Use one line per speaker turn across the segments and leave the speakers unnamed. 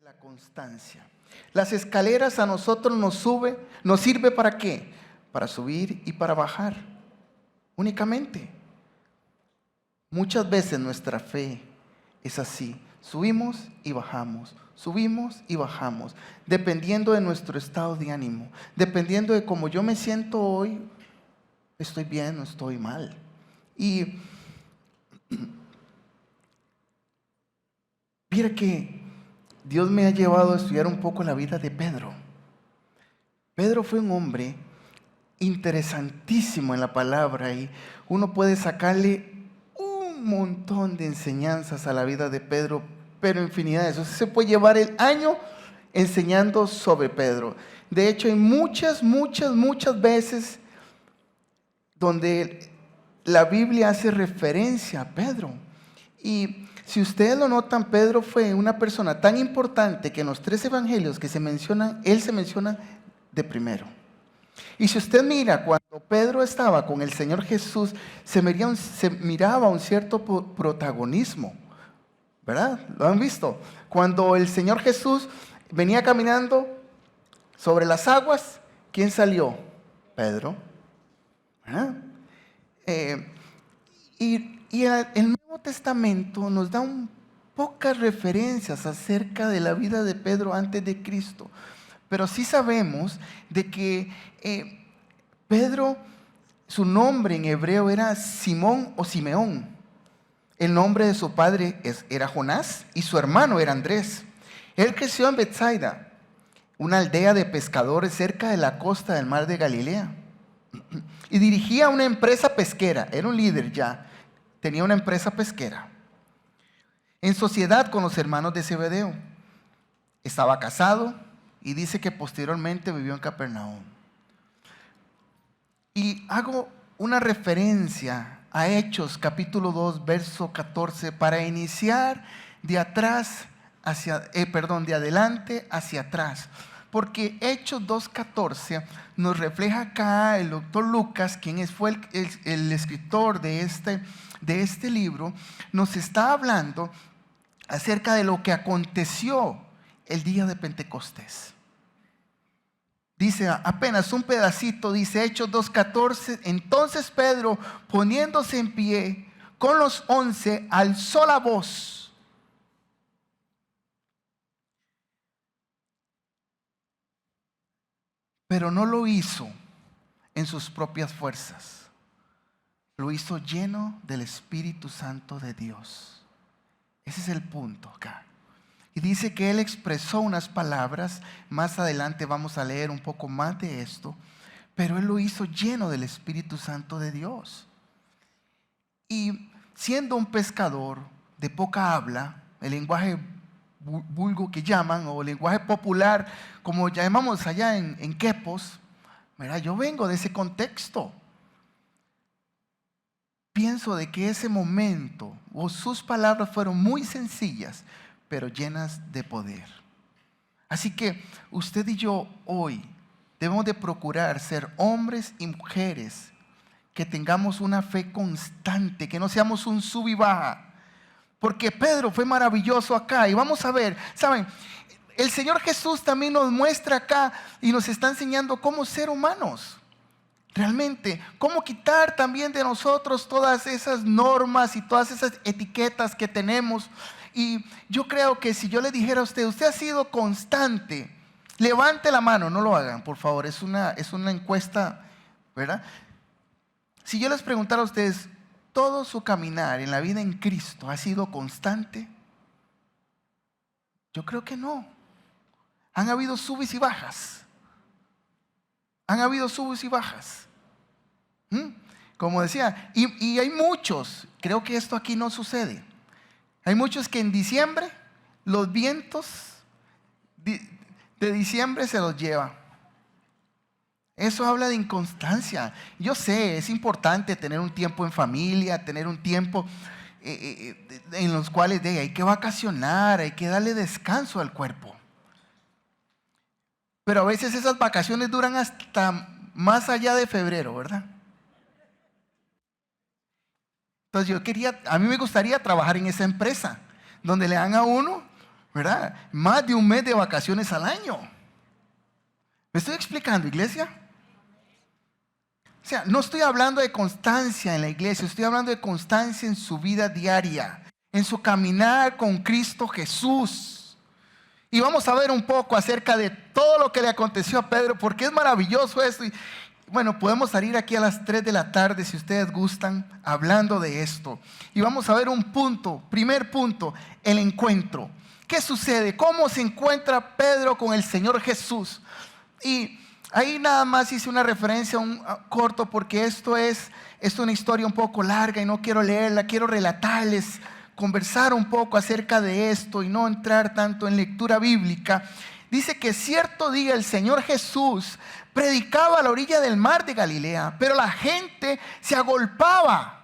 La constancia. Las escaleras a nosotros nos sirve ¿para qué? Para subir y para bajar, únicamente. Muchas veces nuestra fe es así, subimos y bajamos, dependiendo de nuestro estado de ánimo, dependiendo de cómo yo me siento hoy, estoy bien o estoy mal. Y mira que Dios me ha llevado a estudiar un poco la vida de Pedro. Pedro fue un hombre interesantísimo en la palabra y uno puede sacarle un montón de enseñanzas a la vida de Pedro, pero infinidades. Se puede llevar el año enseñando sobre Pedro. De hecho, hay muchas veces donde la Biblia hace referencia a Pedro. Y si ustedes lo notan, Pedro fue una persona tan importante que en los 3 evangelios que se mencionan, él se menciona de primero. Y si usted mira, cuando Pedro estaba con el Señor Jesús, se miraba un cierto protagonismo, ¿verdad? ¿Lo han visto? Cuando el Señor Jesús venía caminando sobre las aguas, ¿quién salió? Pedro. ¿Verdad? Y el Nuevo Testamento nos da pocas referencias acerca de la vida de Pedro antes de Cristo. Pero sí sabemos de que Pedro, su nombre en hebreo era Simón o Simeón. El nombre de su padre era Jonás y su hermano era Andrés. Él creció en Betsaida, una aldea de pescadores cerca de la costa del mar de Galilea. Y dirigía una empresa pesquera, era un líder ya, tenía una empresa pesquera. En sociedad con los hermanos de Zebedeo. Estaba casado y dice que posteriormente vivió en Capernaum. Y hago una referencia a Hechos capítulo 2, verso 14, para iniciar de adelante hacia atrás. Porque Hechos 2:14 nos refleja acá el doctor Lucas, quien fue el escritor de este libro, nos está hablando acerca de lo que aconteció el día de Pentecostés. Dice apenas un pedacito, dice Hechos 2:14, entonces Pedro, poniéndose en pie con los 11, alzó la voz. Pero no lo hizo en sus propias fuerzas. Lo hizo lleno del Espíritu Santo de Dios. Ese es el punto acá. Y dice que él expresó unas palabras. Más adelante vamos a leer un poco más de esto. Pero él lo hizo lleno del Espíritu Santo de Dios. Y siendo un pescador de poca habla, el lenguaje vulgo que llaman, o lenguaje popular, como llamamos allá en Quepos, ¿verdad? Yo vengo de ese contexto. Pienso de que ese momento o sus palabras fueron muy sencillas, pero llenas de poder. Así que usted y yo hoy debemos de procurar ser hombres y mujeres que tengamos una fe constante, que no seamos un sub y baja. Porque Pedro fue maravilloso acá. Y vamos a ver, ¿saben? El Señor Jesús también nos muestra acá y nos está enseñando cómo ser humanos. Realmente, cómo quitar también de nosotros todas esas normas y todas esas etiquetas que tenemos. Y yo creo que si yo le dijera a usted, usted ha sido constante, levante la mano, no lo hagan, por favor, es una encuesta, ¿verdad? Si yo les preguntara a ustedes, ¿todo su caminar en la vida en Cristo ha sido constante? Yo creo que no. Han habido subes y bajas. Han habido subes y bajas. Como decía, y hay muchos, creo que esto aquí no sucede. Hay muchos que en diciembre los vientos de diciembre se los lleva. Eso habla de inconstancia. Yo sé, es importante tener un tiempo en familia, tener un tiempo en los cuales hay que vacacionar, hay que darle descanso al cuerpo. Pero a veces esas vacaciones duran hasta más allá de febrero, ¿verdad? Entonces a mí me gustaría trabajar en esa empresa, donde le dan a uno, ¿verdad? Más de un mes de vacaciones al año. ¿Me estoy explicando, iglesia? O sea, no estoy hablando de constancia en la iglesia, estoy hablando de constancia en su vida diaria, en su caminar con Cristo Jesús. Y vamos a ver un poco acerca de todo lo que le aconteció a Pedro, porque es maravilloso esto. Y bueno, podemos salir aquí a las 3 de la tarde si ustedes gustan, hablando de esto. Y vamos a ver un punto, primer punto, el encuentro. ¿Qué sucede? ¿Cómo se encuentra Pedro con el Señor Jesús? Y ahí nada más hice una referencia corto porque esto es una historia un poco larga y no quiero leerla, quiero relatarles, conversar un poco acerca de esto y no entrar tanto en lectura bíblica. Dice que cierto día el Señor Jesús predicaba a la orilla del mar de Galilea, pero la gente se agolpaba.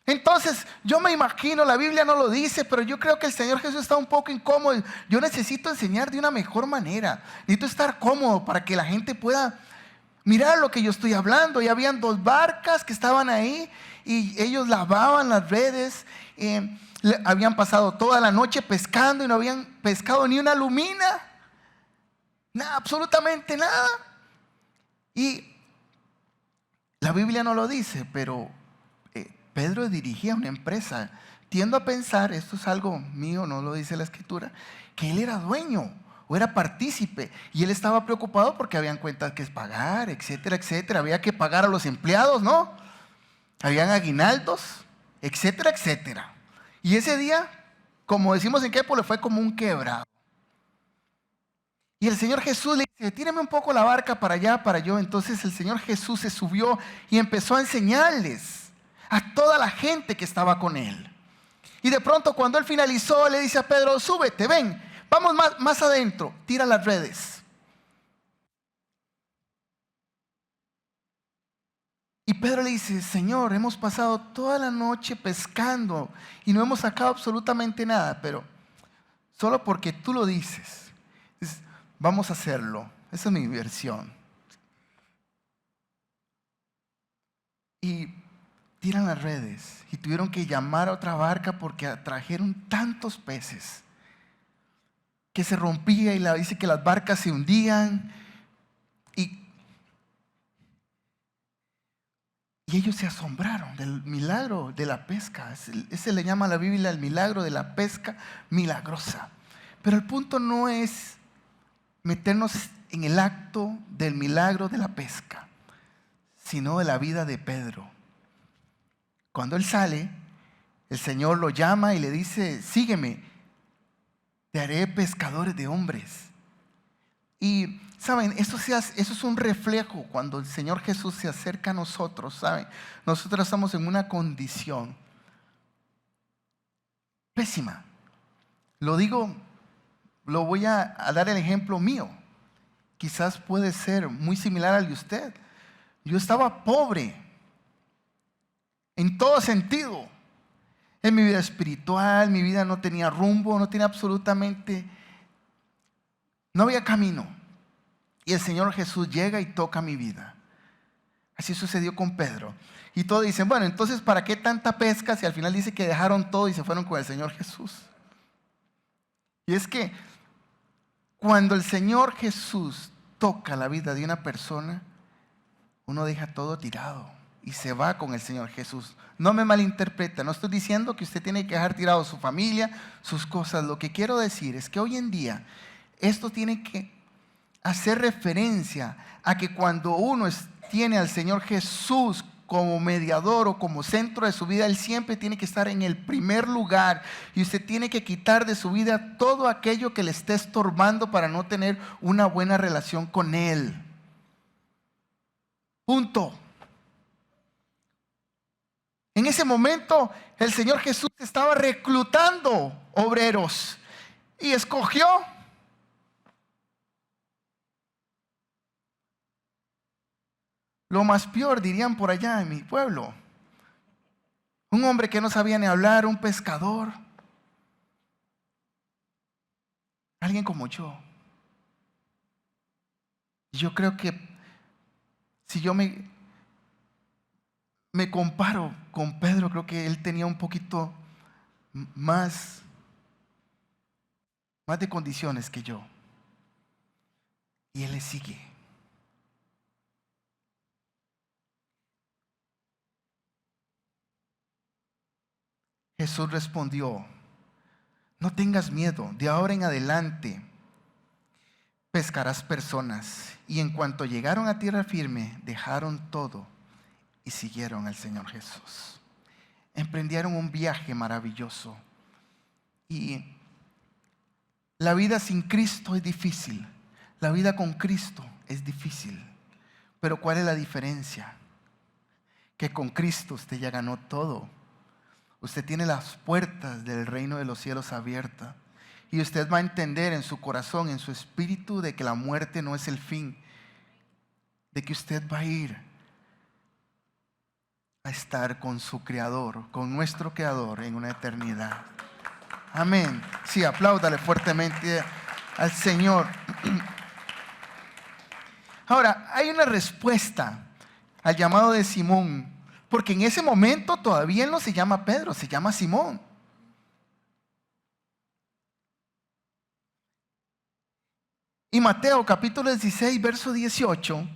Entonces yo me imagino, la Biblia no lo dice, pero yo creo que el Señor Jesús está un poco incómodo. Yo necesito enseñar de una mejor manera. Necesito estar cómodo para que la gente pueda mirar lo que yo estoy hablando. Y habían 2 barcas que estaban ahí y ellos lavaban las redes. Habían pasado toda la noche pescando y no habían pescado ni una lumina. Nada, absolutamente nada. Y la Biblia no lo dice, pero Pedro dirigía una empresa. Tiendo a pensar, esto es algo mío, no lo dice la Escritura, que él era dueño o era partícipe. Y él estaba preocupado porque habían cuentas que pagar, etcétera, etcétera. Había que pagar a los empleados, ¿no? Habían aguinaldos, etcétera, etcétera. Y ese día, como decimos en Quepo, le fue como un quebrado. Y el Señor Jesús le dice, tírame un poco la barca para allá, para yo. Entonces el Señor Jesús se subió y empezó a enseñarles a toda la gente que estaba con él. Y de pronto cuando él finalizó, le dice a Pedro, súbete, ven, vamos más adentro, tira las redes. Y Pedro le dice, Señor, hemos pasado toda la noche pescando y no hemos sacado absolutamente nada, pero solo porque tú lo dices, vamos a hacerlo. Esa es mi versión. Y tiran las redes y tuvieron que llamar a otra barca porque trajeron tantos peces que se rompía y dice que las barcas se hundían y ellos se asombraron del milagro de la pesca. Ese le llama a la Biblia el milagro de la pesca milagrosa. Pero el punto no es meternos en el acto del milagro de la pesca, sino de la vida de Pedro. Cuando él sale, el Señor lo llama y le dice, sígueme, te haré pescadores de hombres. Y saben, eso es un reflejo cuando el Señor Jesús se acerca a nosotros, saben. Nosotros estamos en una condición pésima. Lo digo, lo voy a dar el ejemplo mío. Quizás puede ser muy similar al de usted. Yo estaba pobre en todo sentido. En mi vida espiritual, mi vida no tenía rumbo, no tenía absolutamente, no había camino. Y el Señor Jesús llega y toca mi vida. Así sucedió con Pedro. Y todos dicen, bueno, entonces ¿para qué tanta pesca si al final dice que dejaron todo y se fueron con el Señor Jesús? Y es que cuando el Señor Jesús toca la vida de una persona, uno deja todo tirado y se va con el Señor Jesús. No me malinterpreta, no estoy diciendo que usted tiene que dejar tirado su familia, sus cosas. Lo que quiero decir es que hoy en día esto tiene que hacer referencia a que cuando uno tiene al Señor Jesús como mediador o como centro de su vida, Él siempre tiene que estar en el primer lugar y usted tiene que quitar de su vida todo aquello que le esté estorbando para no tener una buena relación con Él. Punto. En ese momento el Señor Jesús estaba reclutando obreros y escogió lo más peor, dirían por allá en mi pueblo. Un hombre que no sabía ni hablar, un pescador. Alguien como yo. Yo creo que si yo me comparo con Pedro, creo que él tenía un poquito más más de condiciones que yo. Y él le sigue. Jesús respondió: no tengas miedo, de ahora en adelante pescarás personas. Y en cuanto llegaron a tierra firme, dejaron todo y siguieron al Señor Jesús. Emprendieron un viaje maravilloso. Y la vida sin Cristo es difícil. La vida con Cristo es difícil. Pero ¿cuál es la diferencia? Que con Cristo usted ya ganó todo. Usted tiene las puertas del reino de los cielos abiertas. Y usted va a entender en su corazón, en su espíritu, de que la muerte no es el fin. De que usted va a ir a estar con su Creador, con nuestro Creador en una eternidad. Amén. Sí, apláudale fuertemente al Señor. Ahora, hay una respuesta al llamado de Simón, porque en ese momento todavía él no se llama Pedro, se llama Simón. Y Mateo capítulo 16, verso 18,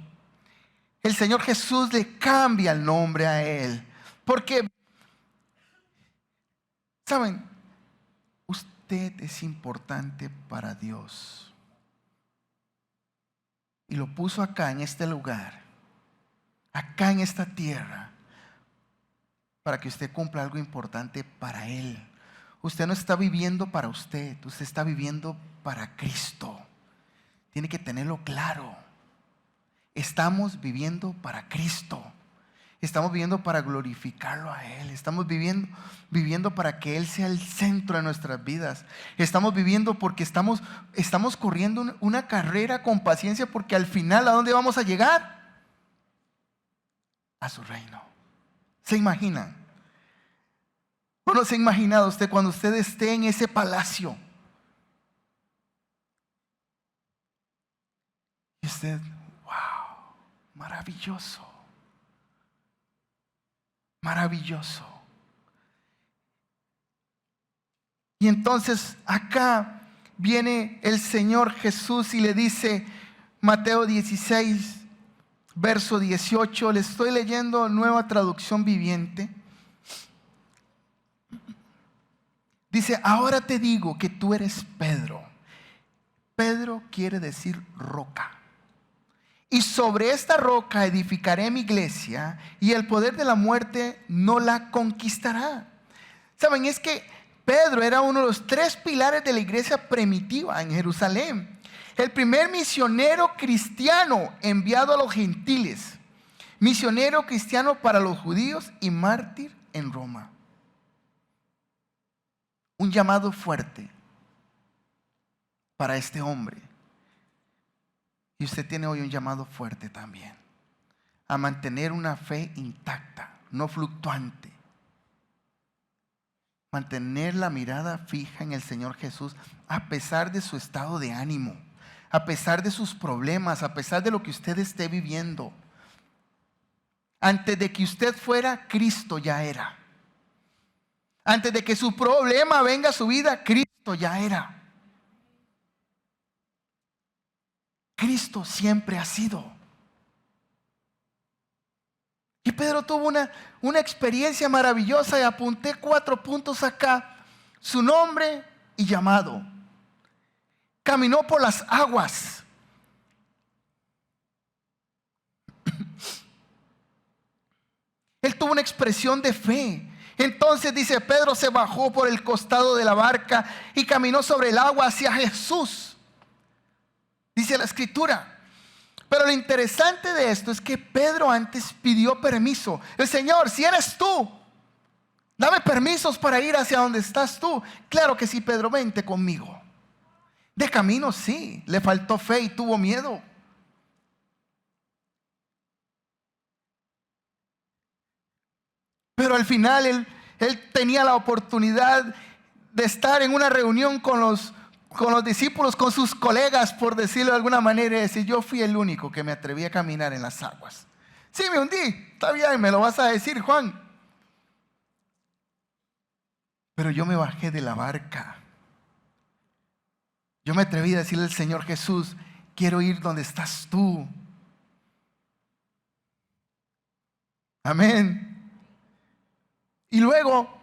el Señor Jesús le cambia el nombre a él. Porque, ¿saben? Usted es importante para Dios. Y lo puso acá en este lugar, acá en esta tierra, para que usted cumpla algo importante para Él. Usted no está viviendo para usted, usted está viviendo para Cristo. Tiene que tenerlo claro. Estamos viviendo para Cristo. Estamos viviendo para glorificarlo a Él. Estamos viviendo para que Él sea el centro de nuestras vidas. Estamos viviendo porque estamos corriendo una carrera con paciencia, porque al final, ¿a dónde vamos a llegar? A su reino. ¿Se imaginan? ¿O no se ha imaginado usted cuando usted esté en ese palacio? Y usted, wow, maravilloso. Maravilloso. Y entonces acá viene el Señor Jesús y le dice, Mateo 16, verso 18, le estoy leyendo Nueva Traducción Viviente. Dice, ahora te digo que tú eres Pedro. Pedro quiere decir roca. Y sobre esta roca edificaré mi iglesia, y el poder de la muerte no la conquistará. Saben, es que Pedro era uno de los 3 pilares de la iglesia primitiva en Jerusalén. El primer misionero cristiano enviado a los gentiles. Misionero cristiano para los judíos y mártir en Roma. Un llamado fuerte para este hombre. Y usted tiene hoy un llamado fuerte también, a mantener una fe intacta, no fluctuante. Mantener la mirada fija en el Señor Jesús a pesar de su estado de ánimo, a pesar de sus problemas, a pesar de lo que usted esté viviendo. Antes de que usted fuera, Cristo ya era. Antes de que su problema venga a su vida, Cristo ya era. Cristo siempre ha sido. Y Pedro tuvo una experiencia maravillosa, y apunté 4 puntos acá. Su nombre y llamado. Caminó por las aguas. Él tuvo una expresión de fe. Entonces dice, Pedro se bajó por el costado de la barca y caminó sobre el agua hacia Jesús. Dice la escritura. Pero lo interesante de esto es que Pedro antes pidió permiso. El Señor, si eres tú, dame permisos para ir hacia donde estás tú. Claro que sí, Pedro, vente conmigo. De camino sí, le faltó fe y tuvo miedo. Pero al final él tenía la oportunidad de estar en una reunión con los discípulos, con sus colegas, por decirlo de alguna manera, y decir, yo fui el único que me atreví a caminar en las aguas. Sí, me hundí, está bien, me lo vas a decir, Juan. Pero yo me bajé de la barca. Yo me atreví a decirle al Señor Jesús, quiero ir donde estás tú. Amén. Y luego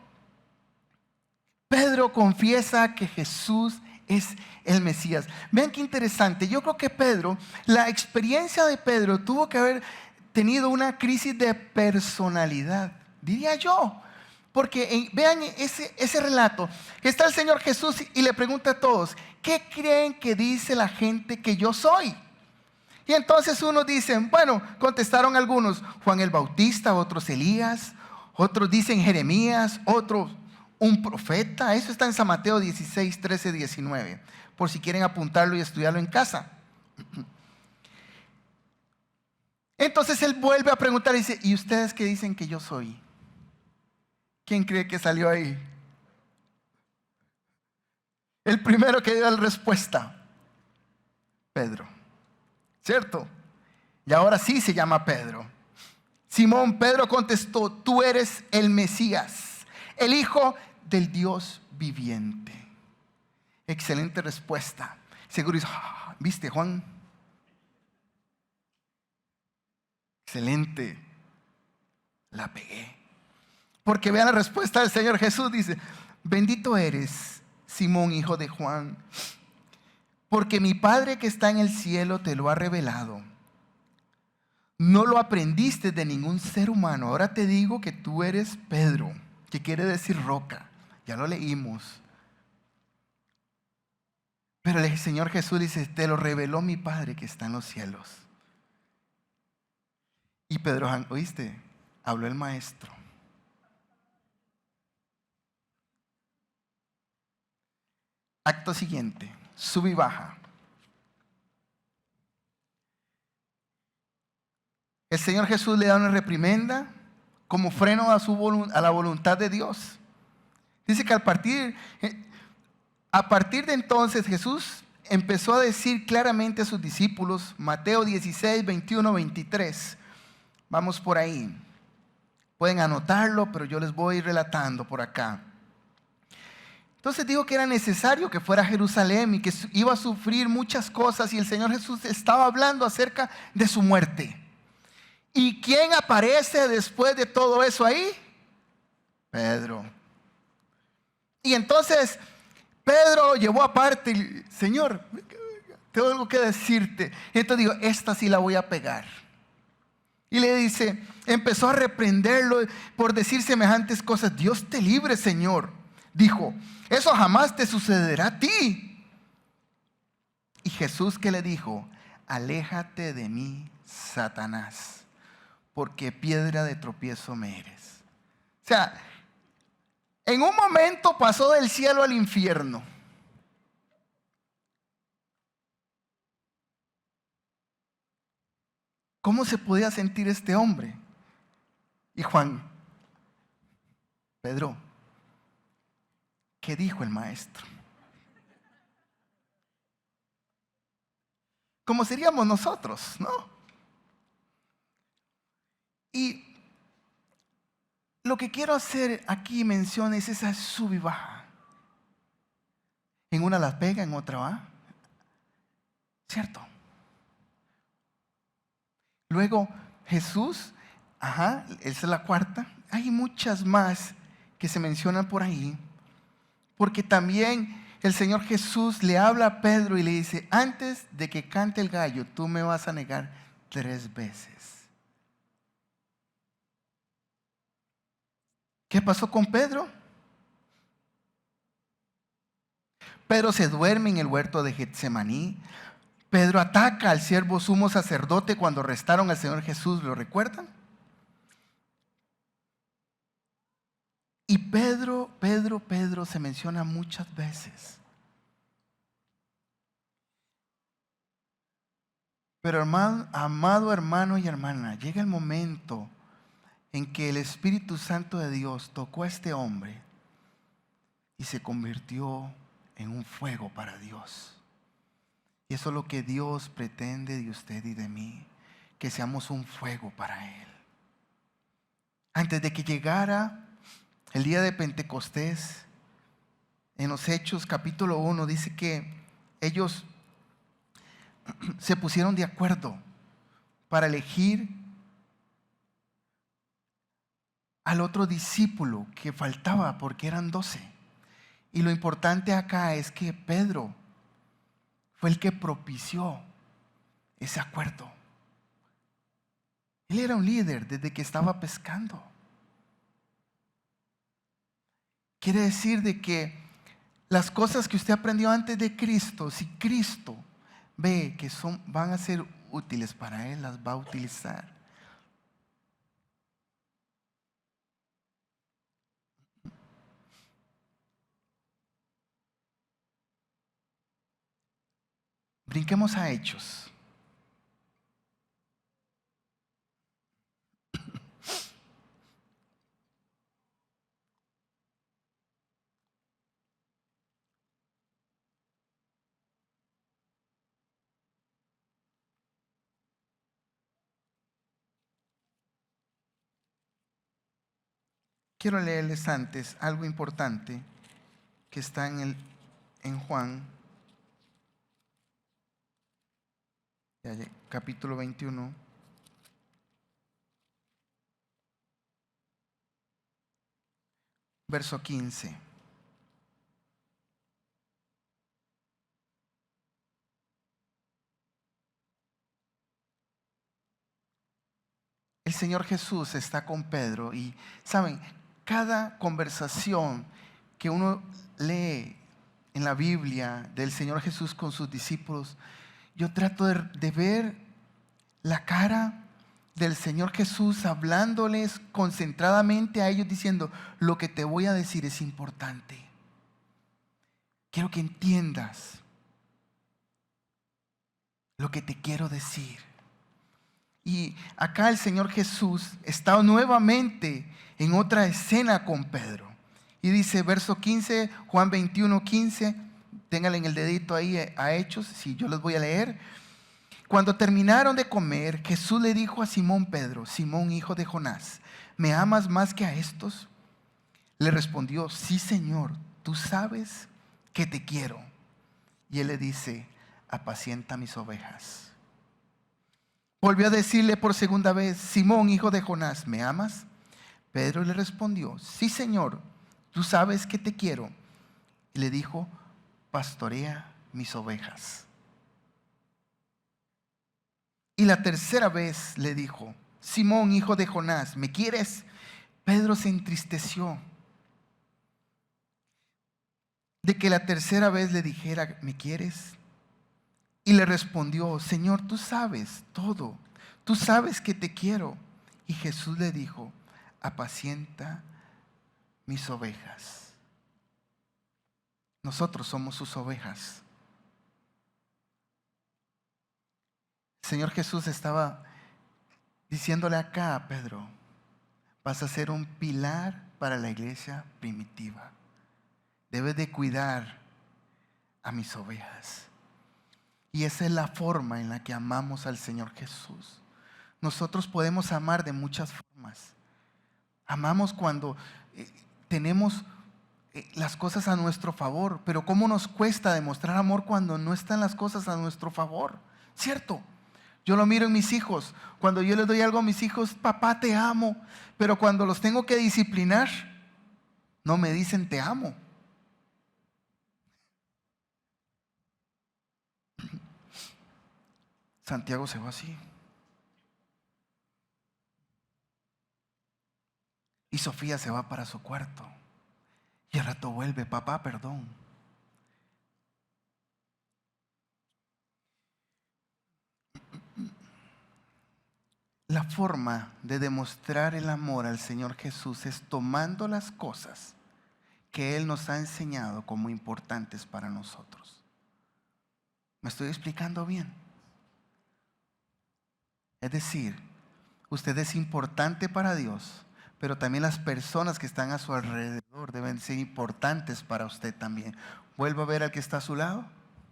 Pedro confiesa que Jesús es el Mesías. Vean qué interesante. Yo creo que Pedro, la experiencia de Pedro tuvo que haber tenido una crisis de personalidad, diría yo. Porque vean ese relato, que está el Señor Jesús y le pregunta a todos, ¿qué creen que dice la gente que yo soy? Y entonces unos dicen, bueno, contestaron algunos, Juan el Bautista, otros Elías, otros dicen Jeremías, otros un profeta. Eso está en San Mateo 16, 13, 19, por si quieren apuntarlo y estudiarlo en casa. Entonces él vuelve a preguntar y dice, ¿y ustedes qué dicen que yo soy? ¿Quién cree que salió ahí? El primero que dio la respuesta, Pedro, ¿cierto? Y ahora sí se llama Pedro. Simón Pedro contestó, tú eres el Mesías, el Hijo del Dios viviente. Excelente respuesta. Seguro dice, ¿viste, Juan? Excelente. La pegué. Porque vean la respuesta del Señor Jesús. Dice, bendito eres, Simón, hijo de Juan, porque mi Padre que está en el cielo te lo ha revelado. No lo aprendiste de ningún ser humano. Ahora te digo que tú eres Pedro, que quiere decir roca. Ya lo leímos. Pero el Señor Jesús dice, te lo reveló mi Padre que está en los cielos. Y Pedro, ¿oíste? Habló el maestro. Acto siguiente, sube y baja. El Señor Jesús le da una reprimenda como freno a la voluntad de Dios. Dice que a partir de entonces Jesús empezó a decir claramente a sus discípulos, Mateo 16, 21, 23. Vamos por ahí. Pueden anotarlo, pero yo les voy a ir relatando por acá. Entonces dijo que era necesario que fuera a Jerusalén y que iba a sufrir muchas cosas, y el Señor Jesús estaba hablando acerca de su muerte. ¿Y quién aparece después de todo eso ahí? Pedro. Y entonces Pedro llevó aparte y, Señor, tengo algo que decirte. Y entonces digo, esta sí la voy a pegar. Y le dice, empezó a reprenderlo por decir semejantes cosas. Dios te libre, Señor. Dijo, eso jamás te sucederá a ti. Y Jesús, ¿qué le dijo? Aléjate de mí, Satanás, porque piedra de tropiezo me eres. O sea, en un momento pasó del cielo al infierno. ¿Cómo se podía sentir este hombre? Y Juan, Pedro, ¿qué dijo el maestro? Como seríamos nosotros, ¿no? Y lo que quiero hacer aquí mención es esa sub y baja. En una la pega, en otra va. ¿Cierto? Luego Jesús, esa es la cuarta. Hay muchas más que se mencionan por ahí. Porque también el Señor Jesús le habla a Pedro y le dice, antes de que cante el gallo, tú me vas a negar 3 veces. ¿Qué pasó con Pedro? Pedro se duerme en el huerto de Getsemaní. Pedro ataca al siervo sumo sacerdote cuando arrestaron al Señor Jesús, ¿lo recuerdan? Y Pedro se menciona muchas veces. Pero amado hermano y hermana, llega el momento en que el Espíritu Santo de Dios tocó a este hombre y se convirtió en un fuego para Dios. Y eso es lo que Dios pretende de usted y de mí, que seamos un fuego para Él. Antes de que llegara el día de Pentecostés, en los Hechos capítulo 1 dice que ellos se pusieron de acuerdo para elegir al otro discípulo que faltaba, porque eran 12. Y lo importante acá es que Pedro fue el que propició ese acuerdo. Él era un líder desde que estaba pescando. Quiere decir de que las cosas que usted aprendió antes de Cristo, si Cristo ve que van a ser útiles para Él, las va a utilizar. Brinquemos a Hechos. Quiero leerles antes algo importante que está en Juan, capítulo 21. Verso 15. El Señor Jesús está con Pedro y, ¿saben? Cada conversación que uno lee en la Biblia del Señor Jesús con sus discípulos, yo trato de ver la cara del Señor Jesús hablándoles concentradamente a ellos diciendo, lo que te voy a decir es importante. Quiero que entiendas lo que te quiero decir. Y acá el Señor Jesús está nuevamente en otra escena con Pedro. Y dice, verso 15, Juan 21, 15, ténganle en el dedito ahí a Hechos, si yo les voy a leer. Cuando terminaron de comer, Jesús le dijo a Simón Pedro, Simón hijo de Jonás, ¿me amas más que a estos? Le respondió, sí Señor, tú sabes que te quiero. Y él le dice, apacienta mis ovejas. Volvió a decirle por segunda vez, Simón, hijo de Jonás, ¿me amas? Pedro le respondió, sí Señor, tú sabes que te quiero. Y le dijo, pastorea mis ovejas. Y la tercera vez le dijo, Simón, hijo de Jonás, ¿me quieres? Pedro se entristeció de que la tercera vez le dijera, ¿me quieres? Y le respondió, Señor, tú sabes todo, tú sabes que te quiero. Y Jesús le dijo, apacienta mis ovejas. Nosotros somos sus ovejas. El Señor Jesús estaba diciéndole acá a Pedro, vas a ser un pilar para la iglesia primitiva. Debes de cuidar a mis ovejas. Y esa es la forma en la que amamos al Señor Jesús. Nosotros podemos amar de muchas formas. Amamos cuando tenemos las cosas a nuestro favor, pero ¿cómo nos cuesta demostrar amor cuando no están las cosas a nuestro favor? ¿Cierto? Yo lo miro en mis hijos. Cuando yo les doy algo a mis hijos, papá te amo, pero cuando los tengo que disciplinar, no me dicen te amo. Santiago se va así. Y Sofía se va para su cuarto. Y al rato vuelve, papá, perdón. La forma de demostrar el amor al Señor Jesús es tomando las cosas que Él nos ha enseñado como importantes para nosotros. ¿Me estoy explicando bien? Es decir, usted es importante para Dios, pero también las personas que están a su alrededor deben ser importantes para usted también. Vuelva a ver al que está a su lado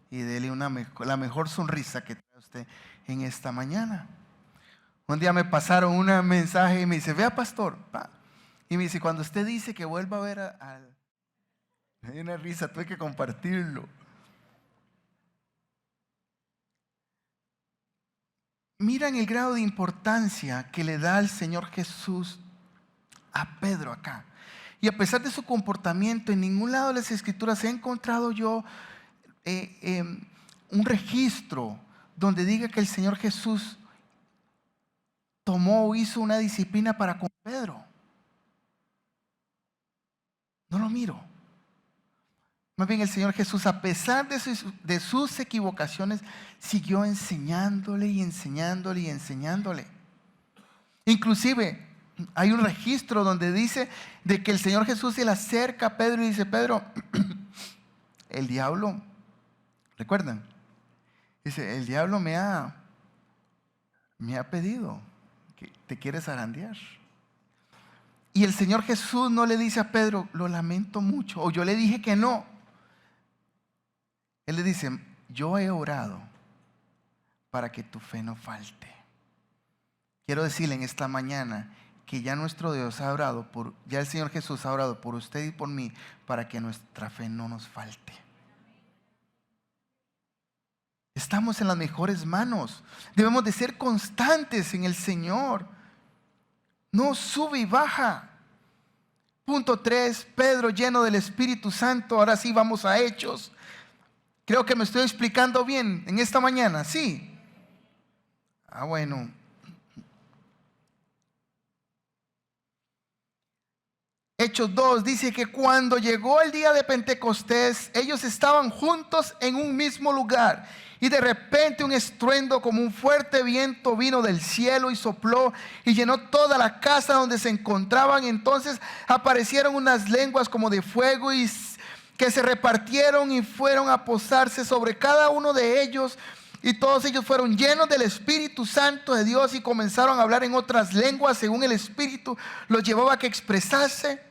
y dele la mejor sonrisa que trae usted en esta mañana. Un día me pasaron un mensaje y me dice, vea pastor, y me dice, cuando usted dice que vuelva a ver me dio una risa, tuve que compartirlo. miran el grado de importancia que le da el Señor Jesús a Pedro acá. Y a pesar de su comportamiento, en ningún lado de las Escrituras he encontrado yo un registro donde diga que el Señor Jesús tomó o hizo una disciplina para con Pedro. No lo miro. Más bien el Señor Jesús, a pesar de sus equivocaciones, siguió enseñándole y enseñándole y enseñándole. Inclusive hay un registro donde dice de que el Señor Jesús se le acerca a Pedro y dice: Pedro, el diablo, ¿recuerdan? Dice: el diablo me ha pedido que te quieres zarandear. Y el Señor Jesús no le dice a Pedro: lo lamento mucho, o yo le dije que no. Él le dice: yo he orado para que tu fe no falte. Quiero decirle en esta mañana que ya nuestro Dios ha orado ya el Señor Jesús ha orado por usted y por mí para que nuestra fe no nos falte. Estamos en las mejores manos. Debemos de ser constantes en el Señor. No sube y baja. Punto 3, Pedro lleno del Espíritu Santo. Ahora sí vamos a Hechos. Creo que me estoy explicando bien en esta mañana, ¿sí? Bueno. Hechos 2 dice que cuando llegó el día de Pentecostés, ellos estaban juntos en un mismo lugar. Y de repente un estruendo como un fuerte viento vino del cielo y sopló y llenó toda la casa donde se encontraban. Entonces aparecieron unas lenguas como de fuego y que se repartieron y fueron a posarse sobre cada uno de ellos. Y todos ellos fueron llenos del Espíritu Santo de Dios y comenzaron a hablar en otras lenguas según el Espíritu los llevaba a que expresase.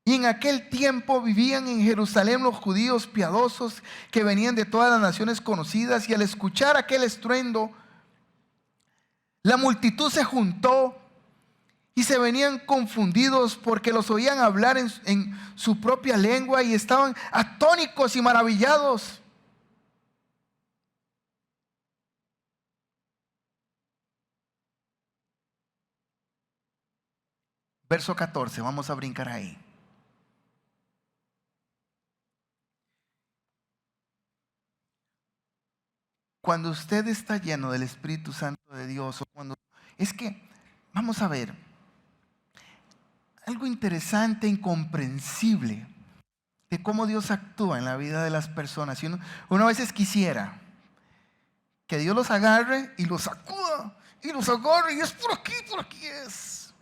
Y en aquel tiempo vivían en Jerusalén los judíos piadosos que venían de todas las naciones conocidas. Y al escuchar aquel estruendo, la multitud se juntó y se venían confundidos porque los oían hablar en su propia lengua y estaban atónicos y maravillados. Verso 14, vamos a brincar ahí. Cuando usted está lleno del Espíritu Santo de Dios, vamos a ver, algo interesante, incomprensible de cómo Dios actúa en la vida de las personas. Y uno a veces quisiera que Dios los agarre y los sacuda y los agarre y es por aquí es.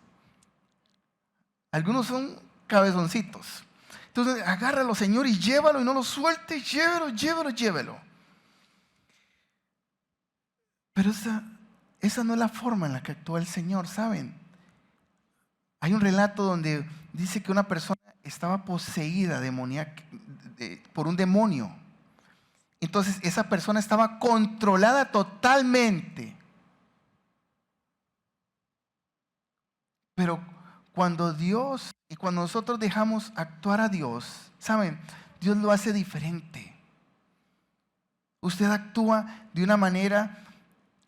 Algunos son cabezoncitos. Entonces agárralo, Señor, y llévalo y no lo suelte, llévelo. Pero esa no es la forma en la que actúa el Señor, ¿saben? Hay un relato donde dice que una persona estaba poseída por un demonio. Entonces esa persona estaba controlada totalmente. Pero cuando nosotros dejamos actuar a Dios, ¿saben? Dios lo hace diferente. Usted actúa de una manera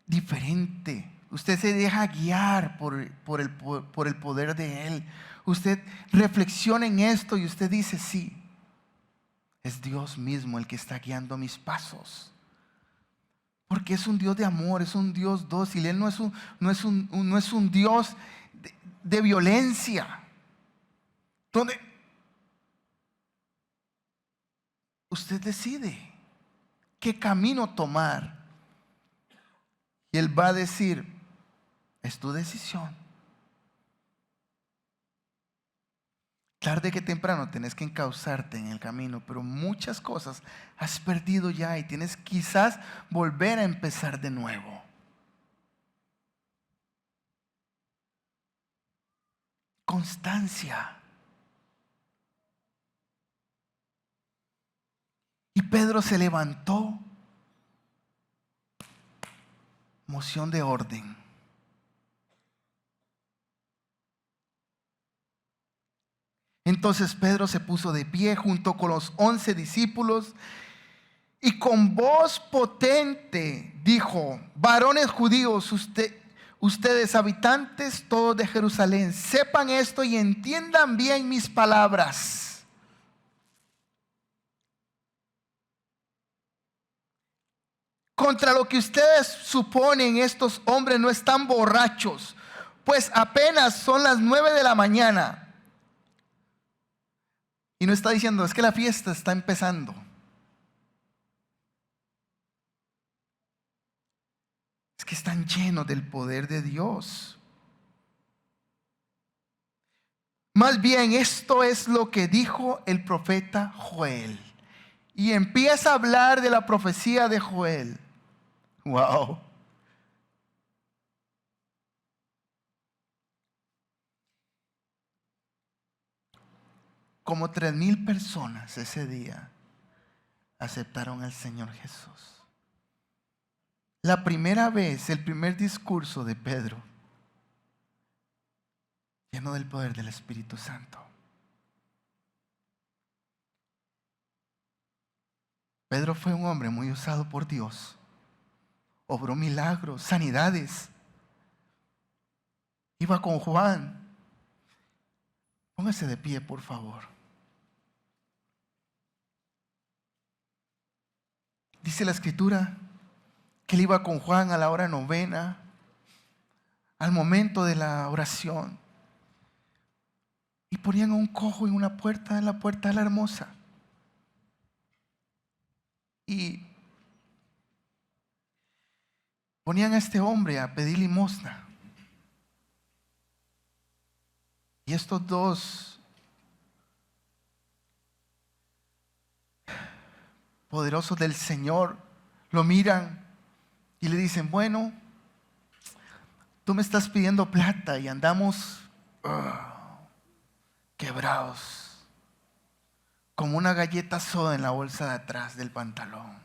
diferente. Usted se deja guiar por el poder de Él. Usted reflexiona en esto y usted dice: sí, es Dios mismo el que está guiando mis pasos. Porque es un Dios de amor, es un Dios dócil. Él no es un Dios de violencia. Donde usted decide qué camino tomar. Y Él va a decir: es tu decisión. Tarde que temprano tenés que encauzarte en el camino, pero muchas cosas has perdido ya y tienes quizás volver a empezar de nuevo. Constancia. Y Pedro se levantó. Moción de orden. Entonces Pedro se puso de pie junto con los 11 discípulos y con voz potente dijo: varones judíos, ustedes habitantes todos de Jerusalén, sepan esto y entiendan bien mis palabras. Contra lo que ustedes suponen, estos hombres no están borrachos, pues apenas son las 9 de la mañana. Y no está diciendo, es que la fiesta está empezando. Es que están llenos del poder de Dios. Más bien, esto es lo que dijo el profeta Joel. Y empieza a hablar de la profecía de Joel. Wow. Como 3,000 personas ese día aceptaron al Señor Jesús. La primera vez, el primer discurso de Pedro, lleno del poder del Espíritu Santo. Pedro fue un hombre muy usado por Dios. Obró milagros, sanidades. Iba con Juan. Póngase de pie, por favor. Dice la Escritura que él iba con Juan a la hora novena, al momento de la oración. Y ponían a un cojo en la puerta de la hermosa. Y ponían a este hombre a pedir limosna. Y estos dos poderosos del Señor lo miran y le dicen: bueno, tú me estás pidiendo plata y andamos quebrados, como una galleta soda en la bolsa de atrás del pantalón.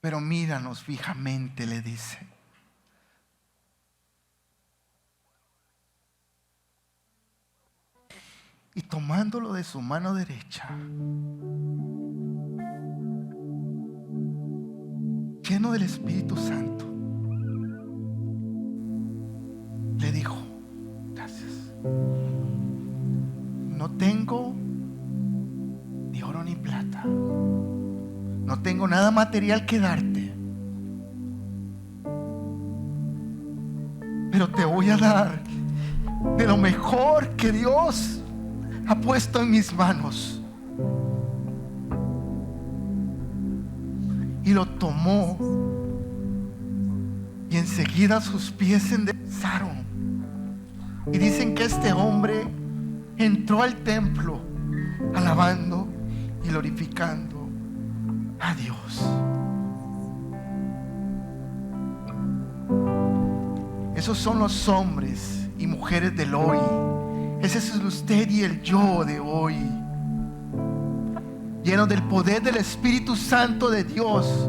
Pero míranos fijamente, le dice. Y tomándolo de su mano derecha, lleno del Espíritu Santo, le dijo: gracias. No tengo ni oro ni plata. No tengo nada material que darte. Pero te voy a dar de lo mejor que Dios ha puesto en mis manos. Y lo tomó, y enseguida sus pies se enderezaron. Y dicen que este hombre entró al templo alabando y glorificando a Dios. Esos son los hombres y mujeres del hoy. Ese es usted y el yo de hoy, llenos del poder del Espíritu Santo de Dios,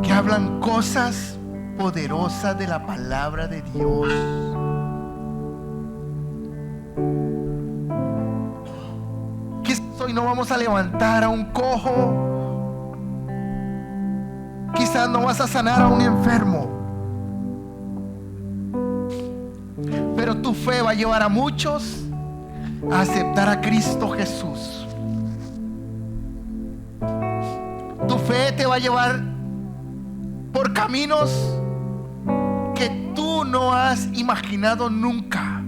que hablan cosas poderosas de la palabra de Dios. Quizás hoy no vamos a levantar a un cojo, quizás no vas a sanar a un enfermo, pero tu fe va a llevar a muchos a aceptar a Cristo Jesús. Tu fe te va a llevar por caminos que tú no has imaginado nunca.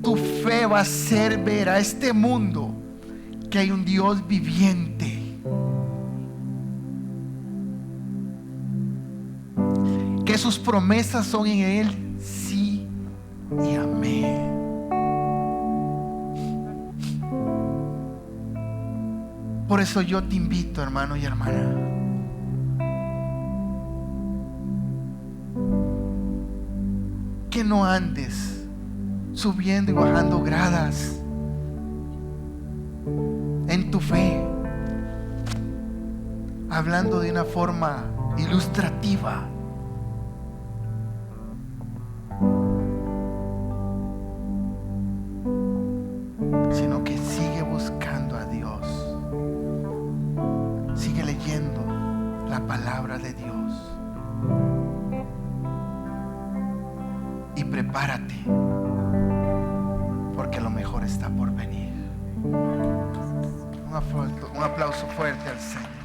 Tu fe va a hacer ver a este mundo que hay un Dios viviente, que sus promesas son en Él sí y amén. Por eso yo te invito, hermano y hermana, que no andes subiendo y bajando gradas en tu fe, hablando de una forma ilustrativa. la palabra de Dios. Y prepárate, porque lo mejor está por venir. Un aplauso fuerte al Señor.